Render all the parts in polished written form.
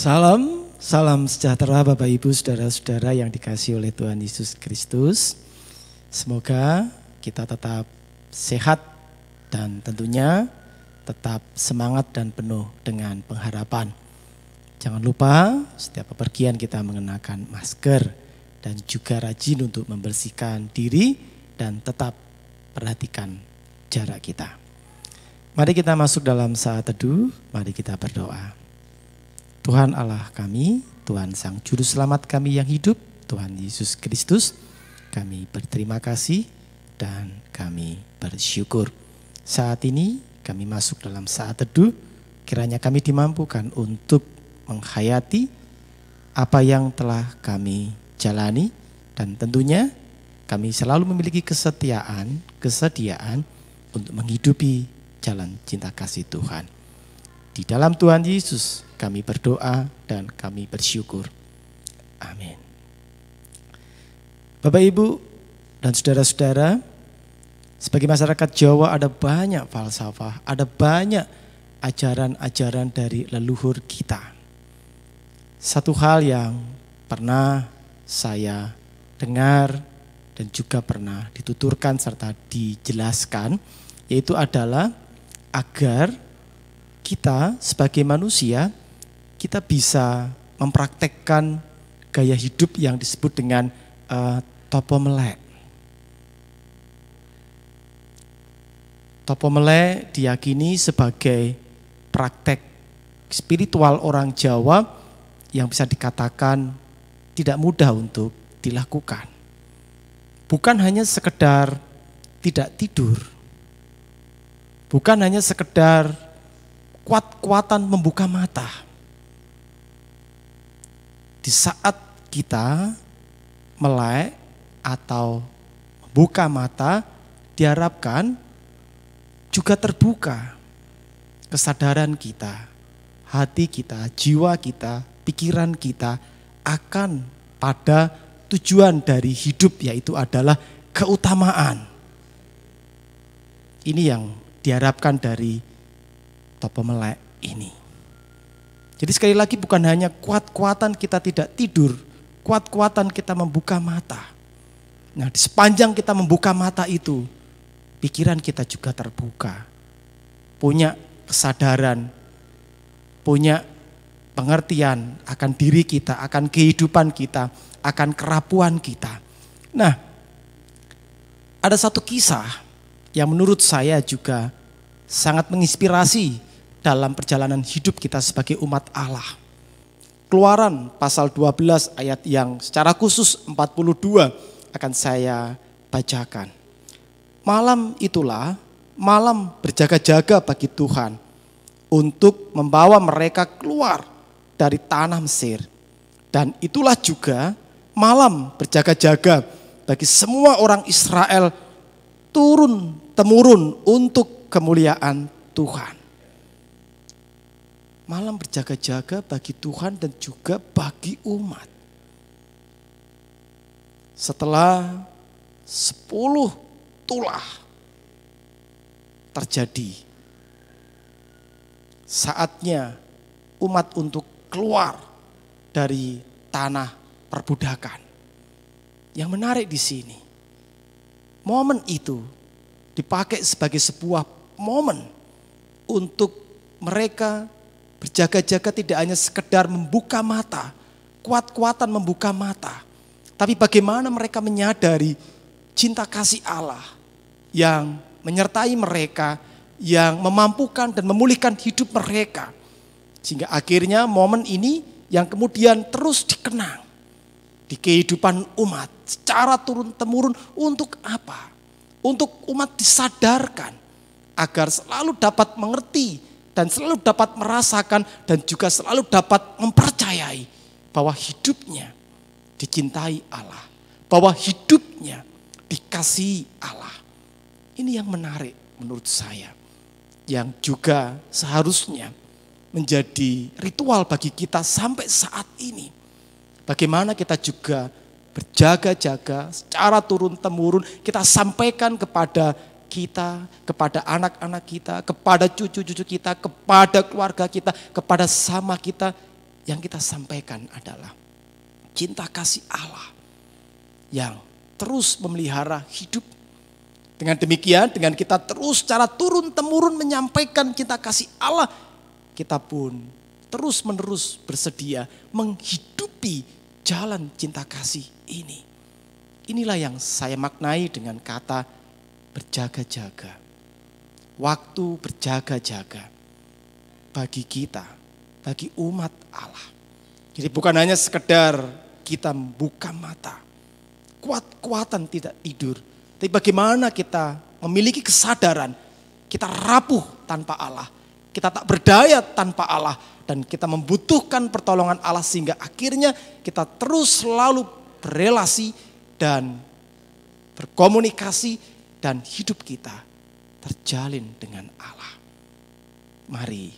Salam sejahtera Bapak Ibu Saudara-saudara yang dikasihi oleh Tuhan Yesus Kristus. Semoga kita tetap sehat dan tentunya tetap semangat dan penuh dengan pengharapan. Jangan lupa setiap bepergian kita mengenakan masker dan juga rajin untuk membersihkan diri dan tetap perhatikan jarak kita. Mari kita masuk dalam saat teduh, mari kita berdoa. Tuhan Allah kami, Tuhan Sang Juru Selamat kami yang hidup, Tuhan Yesus Kristus, kami berterima kasih dan kami bersyukur. Saat ini kami masuk dalam saat teduh, kiranya kami dimampukan untuk menghayati apa yang telah kami jalani dan tentunya kami selalu memiliki kesediaan untuk menghidupi jalan cinta kasih Tuhan. Di dalam Tuhan Yesus kami berdoa dan kami bersyukur. Amin. Bapak Ibu dan saudara-saudara, sebagai masyarakat Jawa ada banyak falsafah, ada banyak ajaran-ajaran dari leluhur kita. Satu hal yang pernah saya dengar dan juga pernah dituturkan serta dijelaskan, yaitu adalah agar kita sebagai manusia, kita bisa mempraktekkan gaya hidup yang disebut dengan topomelek. Topomelek diyakini sebagai praktek spiritual orang Jawa yang bisa dikatakan tidak mudah untuk dilakukan. Bukan hanya sekedar tidak tidur, bukan hanya sekedar kuat-kuatan membuka mata. Di saat kita melek atau membuka mata, diharapkan juga terbuka kesadaran kita, hati kita, jiwa kita, pikiran kita akan pada tujuan dari hidup, yaitu adalah keutamaan. Ini yang diharapkan dari topomelek ini. Jadi sekali lagi bukan hanya kuat-kuatan kita tidak tidur, kuat-kuatan kita membuka mata. Nah, di sepanjang kita membuka mata itu, pikiran kita juga terbuka. Punya kesadaran, punya pengertian akan diri kita, akan kehidupan kita, akan kerapuan kita. Nah, ada satu kisah yang menurut saya juga sangat menginspirasi dalam perjalanan hidup kita sebagai umat Allah. Keluaran pasal 12 ayat yang secara khusus 42 akan saya bacakan. Malam itulah malam berjaga-jaga bagi Tuhan untuk membawa mereka keluar dari tanah Mesir. Dan itulah juga malam berjaga-jaga bagi semua orang Israel turun-temurun untuk kemuliaan Tuhan. Malam berjaga-jaga bagi Tuhan dan juga bagi umat. Setelah 10 tulah terjadi, saatnya umat untuk keluar dari tanah perbudakan. Yang menarik di sini, momen itu dipakai sebagai sebuah momen untuk mereka berjaga-jaga, tidak hanya sekedar membuka mata, kuat-kuatan membuka mata, tapi bagaimana mereka menyadari cinta kasih Allah yang menyertai mereka, yang memampukan dan memulihkan hidup mereka. Sehingga akhirnya momen ini yang kemudian terus dikenang di kehidupan umat secara turun-temurun. Untuk apa? Untuk umat disadarkan agar selalu dapat mengerti dan selalu dapat merasakan dan juga selalu dapat mempercayai bahwa hidupnya dicintai Allah, bahwa hidupnya dikasihi Allah. Ini yang menarik menurut saya, yang juga seharusnya menjadi ritual bagi kita sampai saat ini. Bagaimana kita juga berjaga-jaga secara turun-temurun, kita sampaikan kepada kita, kepada anak-anak kita, kepada cucu-cucu kita, kepada keluarga kita, kepada sama kita. yang kita sampaikan adalah cinta kasih Allah yang terus memelihara hidup. Dengan demikian, dengan kita terus secara turun-temurun menyampaikan cinta kasih Allah, kita pun terus-menerus bersedia menghidupi jalan cinta kasih ini. Inilah yang saya maknai dengan kata berjaga-jaga. Waktu berjaga-jaga bagi kita, bagi umat Allah. Jadi bukan hanya sekedar kita buka mata, kuat-kuatan tidak tidur. Tapi bagaimana kita memiliki kesadaran, kita rapuh tanpa Allah, kita tak berdaya tanpa Allah, dan kita membutuhkan pertolongan Allah sehingga akhirnya kita terus selalu berelasi dan berkomunikasi dan hidup kita terjalin dengan Allah. Mari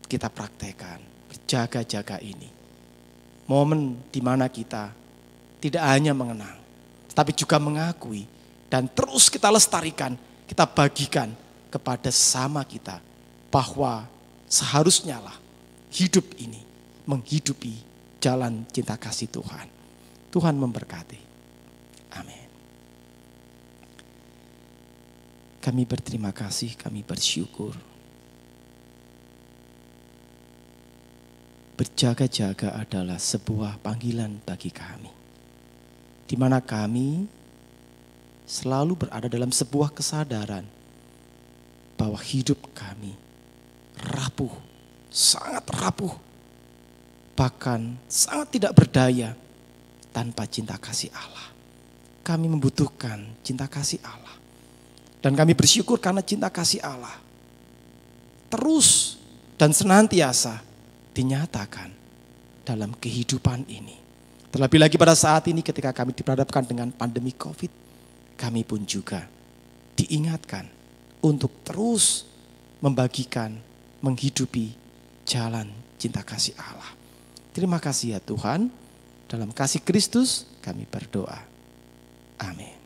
kita praktekkan berjaga-jaga ini. Momen di mana kita tidak hanya mengenang, tapi juga mengakui dan terus kita lestarikan, kita bagikan kepada sesama kita bahwa seharusnya lah hidup ini menghidupi jalan cinta kasih Tuhan. Tuhan memberkati. Amin. Kami berterima kasih, kami bersyukur. Berjaga-jaga adalah sebuah panggilan bagi kami, di mana kami selalu berada dalam sebuah kesadaran bahwa hidup kami rapuh, sangat rapuh, bahkan sangat tidak berdaya tanpa cinta kasih Allah. Kami membutuhkan cinta kasih Allah. Dan kami bersyukur karena cinta kasih Allah terus dan senantiasa dinyatakan dalam kehidupan ini. Terlebih lagi pada saat ini ketika kami diperhadapkan dengan pandemi COVID, kami pun juga diingatkan untuk terus membagikan, menghidupi jalan cinta kasih Allah. Terima kasih ya Tuhan, dalam kasih Kristus kami berdoa. Amin.